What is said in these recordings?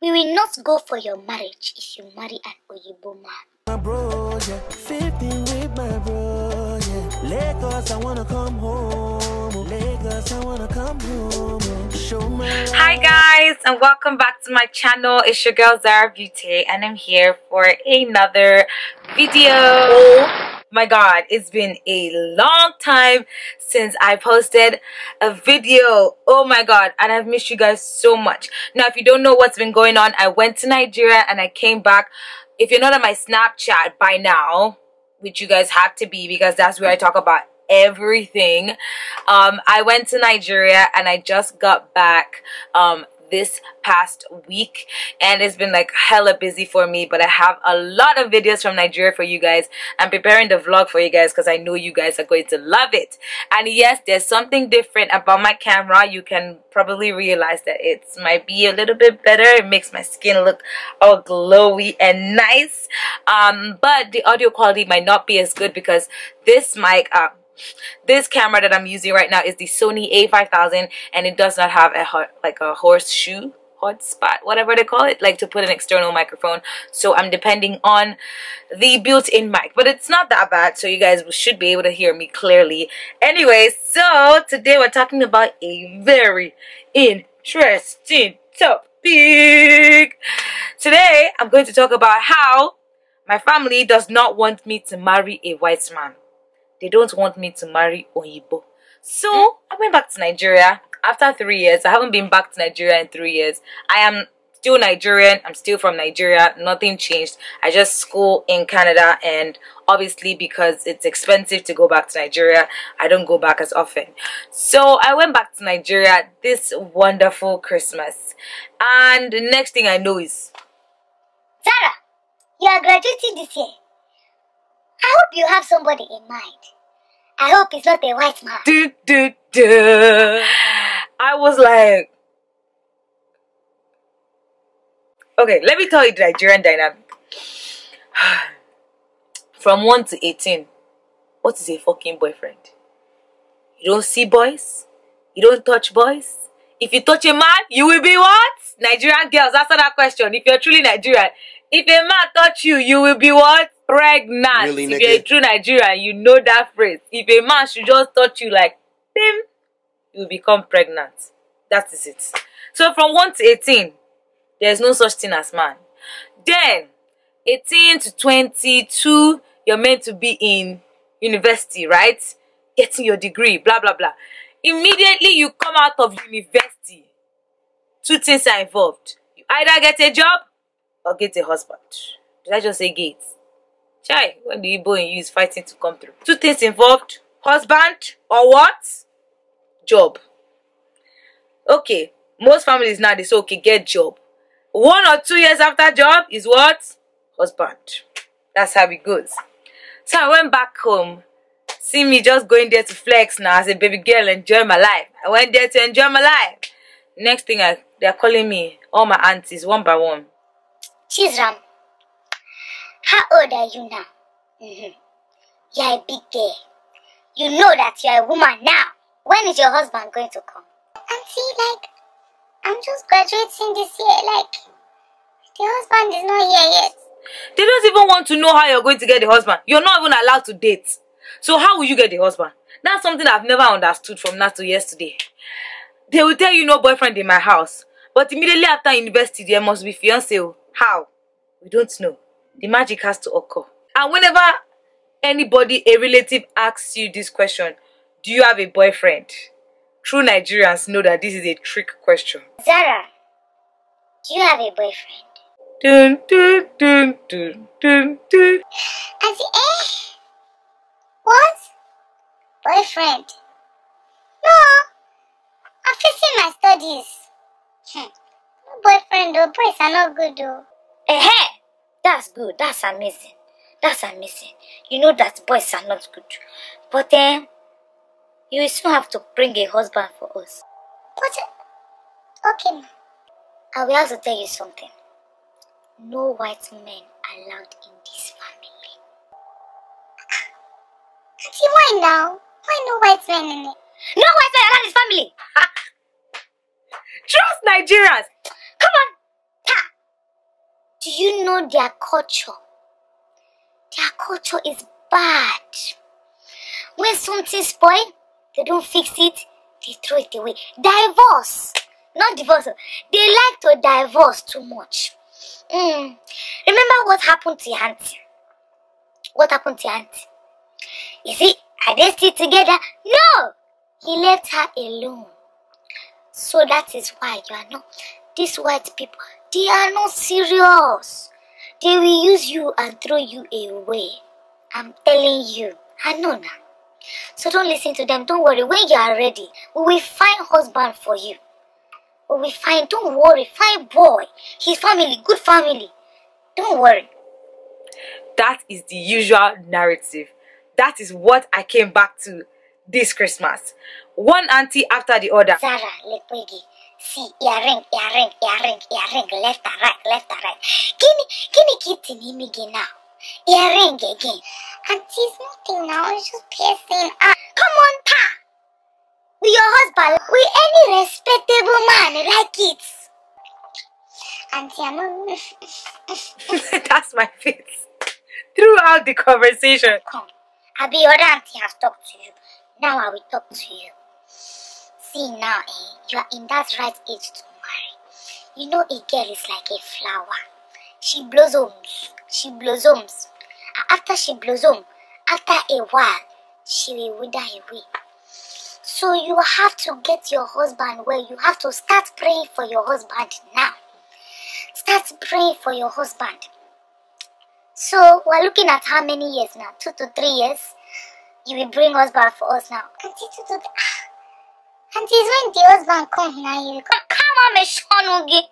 We will not go for your marriage if you marry an Oyibo man. My bro, yeah. 15 with my bro, yeah. Lagos, I wanna come home. Lagos, I wanna come home. Show my love. Hi guys, and welcome back to my channel. It's your girl Zara Beauty, and I'm here for another video. Oh my god, it's been a long time since I posted a video. Oh my god, and I've missed you guys so much. Now, if you don't know what's been going on, I went to Nigeria and I came back. If you're not on my Snapchat by now, which you guys have to be because that's where I talk about everything, I went to Nigeria and I just got back this past week, and it's been like hella busy for me, but I have a lot of videos from Nigeria for you guys. I'm preparing the vlog for you guys because I know you guys are going to love it. And yes, there's something different about my camera. You can probably realize that it might be a little bit better. It makes my skin look all glowy and nice, but the audio quality might not be as good because this mic, this camera that I'm using right now is the Sony A5000, and it does not have a horseshoe hotspot, whatever they call it, like to put an external microphone. So I'm depending on the built-in mic, but it's not that bad, so you guys should be able to hear me clearly. Anyway, so today we're talking about a very interesting topic. Today I'm going to talk about how my family does not want me to marry a white man. They don't want me to marry Oyibo. So I went back to Nigeria after 3 years. I haven't been back to Nigeria in 3 years. I am still Nigerian. I'm still from Nigeria. Nothing changed. I just school in Canada, and obviously because it's expensive to go back to Nigeria, I don't go back as often. So I went back to Nigeria this wonderful Christmas, and the next thing I know is, Zara, you are graduating this year. I hope you have somebody in mind. I hope it's not a white man. I was like, okay, let me tell you the Nigerian dynamic. From 1 to 18, what is a fucking boyfriend? You don't see boys? You don't touch boys? If you touch a man, you will be what? Nigerian girls, answer that question. If you're truly Nigerian, if a man touch you, you will be what? Pregnant. Really, if you're a true Nigerian, you know that phrase. If a man should just touch you like bim, you will become pregnant. That is it. So from 1 to 18, there's no such thing as man. Then 18 to 22, you're meant to be in university, right? Getting your degree, blah blah blah. Immediately you come out of university, two things are involved. You either get a job or get a husband. Did I just say gates? Chai, when the Igbo in you is fighting to come through. Two things involved: husband or what? Job. Okay, most families now they say, okay, get job. 1 or 2 years after job is what? Husband. That's how it goes. So I went back home. See me just going there to flex now as a baby girl, enjoy my life. I went there to enjoy my life. Next thing they're calling me, all my aunties, one by one. Chizram, how old are you now? You're a big girl. You know that you're a woman now. When is your husband going to come? Auntie, like, I'm just graduating this year. Like, the husband is not here yet. They don't even want to know how you're going to get the husband. You're not even allowed to date. So how will you get the husband? That's something I've never understood from now to yesterday. They will tell you no boyfriend in my house, but immediately after university there must be fiance. How? We don't know. The magic has to occur. And whenever anybody, a relative, asks you this question, do you have a boyfriend? True Nigerians know that this is a trick question. Zara, do you have a boyfriend? Dun, dun, dun, dun, dun, dun. Auntie, what? Boyfriend? No, I'm fixing my studies. No boyfriend though, boys are not good though. Hey, that's good, that's amazing. That's amazing. You know that boys are not good. But then, you will soon have to bring a husband for us. But, okay ma. I will also tell you something. No white men allowed in this family. Auntie, why now? Why no white men in it? No white men allowed in this family! Trust Nigerians! Come on! Ha! Do you know their culture? Their culture is bad. When something spoils, they don't fix it, they throw it away. Divorce. Not divorce. They like to divorce too much. Remember what happened to your auntie? What happened to your auntie? You see, are they still together? No! He left her alone. So that is why you are not. These white people, they are not serious. They will use you and throw you away. I'm telling you. I know now. So don't listen to them. Don't worry. When you are ready, we will find husband for you. We will find. Don't worry. Find boy. His family, good family. Don't worry. That is the usual narrative. That is what I came back to this Christmas. One auntie after the other. Zara, Lepwegi. See, earring, left and right. Gimme kitty me now. Earring again. Auntie's nothing now, it's just piercing. Come on, pa. With your husband, with any respectable man like it. Auntie, I'm not... That's my face. Throughout the conversation. Come. Abi, your auntie has talked to you. Now I will talk to you. See now, you are in that right age to marry. You know a girl is like a flower. She blossoms. And after she blossoms, after a while, she will wither away. So you have to get your husband well. You have to start praying for your husband now. Start praying for your husband. So we're looking at how many years now? 2 to 3 years. You will bring husband for us now. Auntie, when the husband comes now, you will come on, Meshonugi.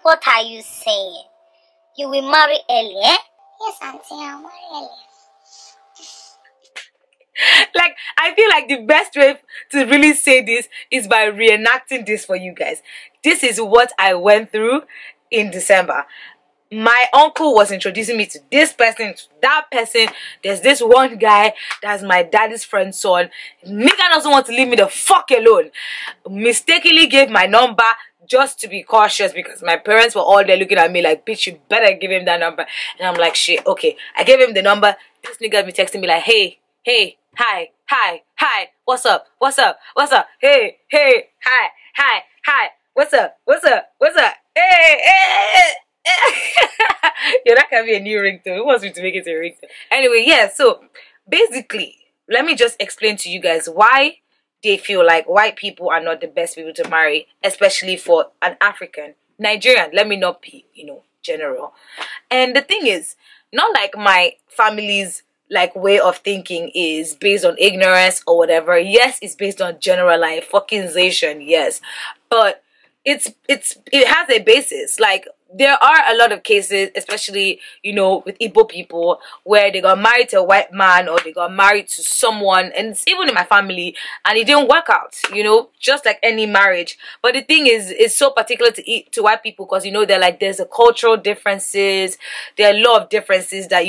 What are you saying? You will marry early, eh? Yes, Auntie, I'll marry early. Like, I feel like the best way to really say this is by reenacting this for you guys. This is what I went through in December. My uncle was introducing me to this person, to that person. There's this one guy that's my daddy's friend's son. Nigga doesn't want to leave me the fuck alone. Mistakenly gave my number just to be cautious because my parents were all there looking at me like, bitch, you better give him that number. And I'm like, shit, okay. I gave him the number. This nigga be texting me like, hey, hi, what's up, hey, hi, what's up, hey. Yeah, that can be a new ringtone. Who wants me to make it a ringtone? Anyway, yeah, so basically, let me just explain to you guys why they feel like white people are not the best people to marry, especially for an African. Nigerian, let me not be, general. And the thing is, not like my family's way of thinking is based on ignorance or whatever. Yes, it's based on fuckingization, yes. But it has a basis. Like, there are a lot of cases, especially, with Igbo people, where they got married to a white man or they got married to someone, and it's even in my family, and it didn't work out, just like any marriage. But the thing is, it's so particular to white people because, they're like, there's a cultural differences, there are a lot of differences that,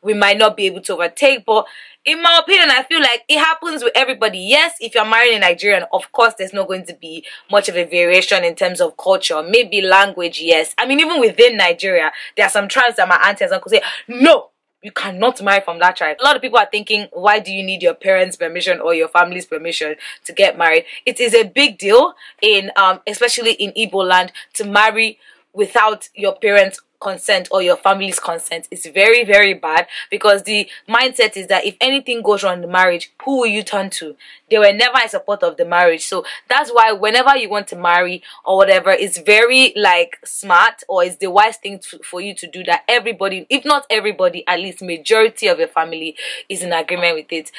we might not be able to overtake. But in my opinion, I feel like it happens with everybody. Yes, if you're married in Nigerian, of course, there's not going to be much of a variation in terms of culture. Maybe language, yes. I mean, even within Nigeria, there are some tribes that my auntie and uncle say, no, you cannot marry from that tribe. A lot of people are thinking, why do you need your parents' permission or your family's permission to get married? It is a big deal in, especially in Igbo land, to marry without your parents' consent or your family's consent. It's very, very bad because the mindset is that if anything goes wrong in the marriage, who will you turn to? They were never in support of the marriage. So that's why whenever you want to marry or whatever, it's very smart, or it's the wise thing for you to do that. Everybody, if not everybody, at least majority of your family is in agreement with it.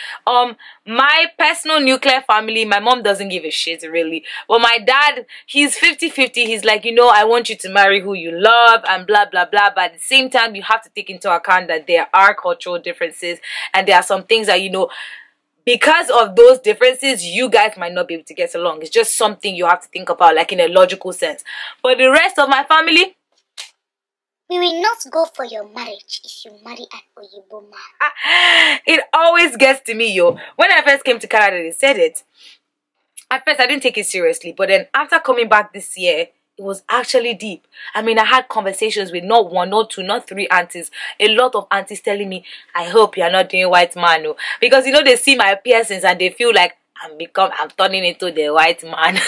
My personal nuclear family, my mom doesn't give a shit really, but my dad, he's 50-50. He's like, I want you to marry who you love and blah blah blah. But at the same time, you have to take into account that there are cultural differences, and there are some things that because of those differences, you guys might not be able to get along. It's just something you have to think about, in a logical sense. But the rest of my family, we will not go for your marriage if you marry an Oyibo man. It always gets to me, yo. When I first came to Canada, they said it. At first, I didn't take it seriously. But then after coming back this year, It was actually deep. I mean, I had conversations with not one, not two, not three aunties. A lot of aunties telling me, I hope you're not doing white man. No. Because, you know, they see my piercings and they feel like I'm turning into the white man.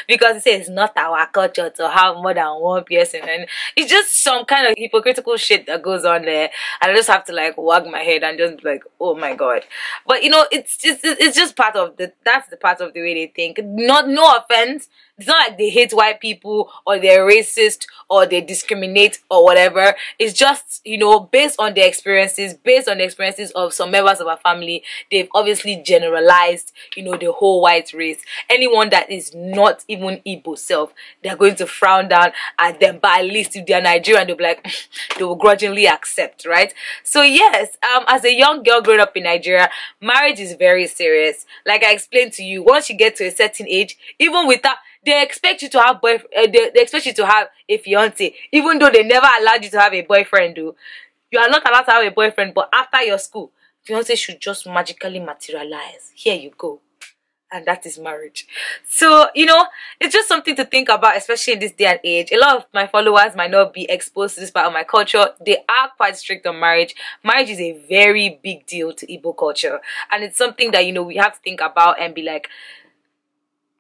Because it says it's not our culture to have more than one piercing. And it's just some kind of hypocritical shit that goes on there. And I just have to like wag my head and just be like, oh my God. But, you know, it's just part of that's the part of the way they think. No offense. It's not like they hate white people or they're racist or they discriminate or whatever. It's just, you know, based on the experiences of some members of our family, they've obviously generalized, you know, the whole white race. Anyone that is not even Igbo self, they're going to frown down at them. But at least if they're Nigerian, they'll be like, they will grudgingly accept, right? So yes, as a young girl growing up in Nigeria, marriage is very serious. Like I explained to you, once you get to a certain age, even without, they expect you to have they expect you to have a fiance, even though they never allowed you to have a boyfriend. Though you are not allowed to have a boyfriend, but after your school, fiance should just magically materialize. Here you go. And that is marriage. So, you know, it's just something to think about, especially in this day and age. A lot of my followers might not be exposed to this part of my culture. They are quite strict on marriage. Marriage is a very big deal to Igbo culture. And it's something that, you know, we have to think about and be like,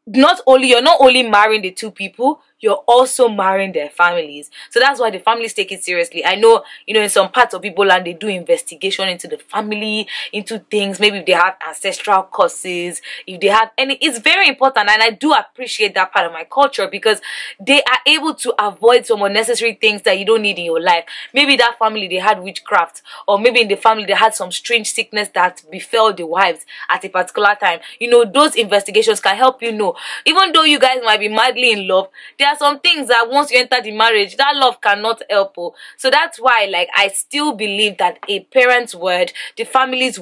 you're not only marrying the two people, you're also marrying their families. So that's why the families take it seriously. I know, you know, in some parts of Igbo land, they do investigation into the family, into things. Maybe if they have ancestral curses, if they have any, it's very important. And I do appreciate that part of my culture because they are able to avoid some unnecessary things that you don't need in your life. Maybe that family, they had witchcraft, or maybe in the family, they had some strange sickness that befell the wives at a particular time. You know, those investigations can help you know. Even though you guys might be madly in love, there are some things that once you enter the marriage, that love cannot help. So that's why, like, I still believe that a parent's word, the family's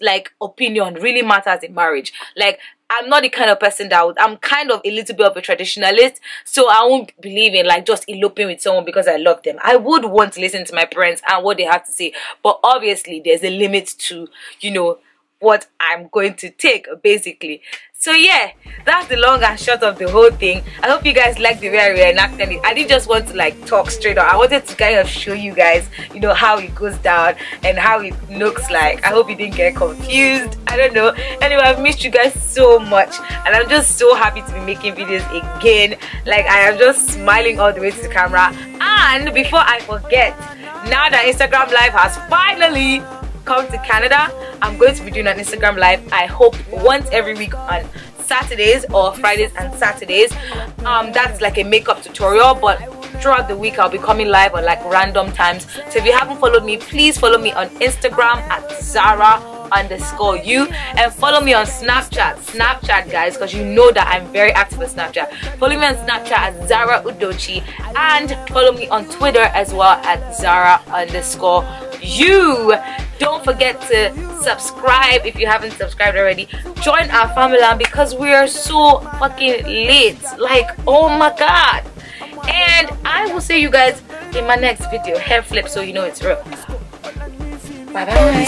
like opinion really matters in marriage. Like, I'm not the kind of person that I'm kind of a little bit of a traditionalist, so I won't believe in like just eloping with someone because I love them. I would want to listen to my parents and what they have to say, but obviously there's a limit to, you know, what I'm going to take, basically. So yeah, that's the long and short of the whole thing. I hope you guys like the way I reenacted it. I didn't just want to like talk straight up. I wanted to kind of show you guys, you know, how it goes down and how it looks like. I hope you didn't get confused. I don't know. Anyway, I've missed you guys so much and I'm just so happy to be making videos again. Like, I am just smiling all the way to the camera. And before I forget, now that Instagram Live has finally come to Canada, I'm going to be doing an Instagram Live, I hope once every week on Saturdays or Fridays and Saturdays. That's like a makeup tutorial, but throughout the week I'll be coming live on like random times. So if you haven't followed me, please follow me on Instagram at Zara_you and follow me on Snapchat guys, because you know that I'm very active on Snapchat. Follow me on Snapchat at Zara Udochi and follow me on Twitter as well at Zara_you. Don't forget to subscribe if you haven't subscribed already. Join our family because we are so fucking lit. Like, oh my god. And I will see you guys in my next video. Hair flip so you know it's real. Bye bye.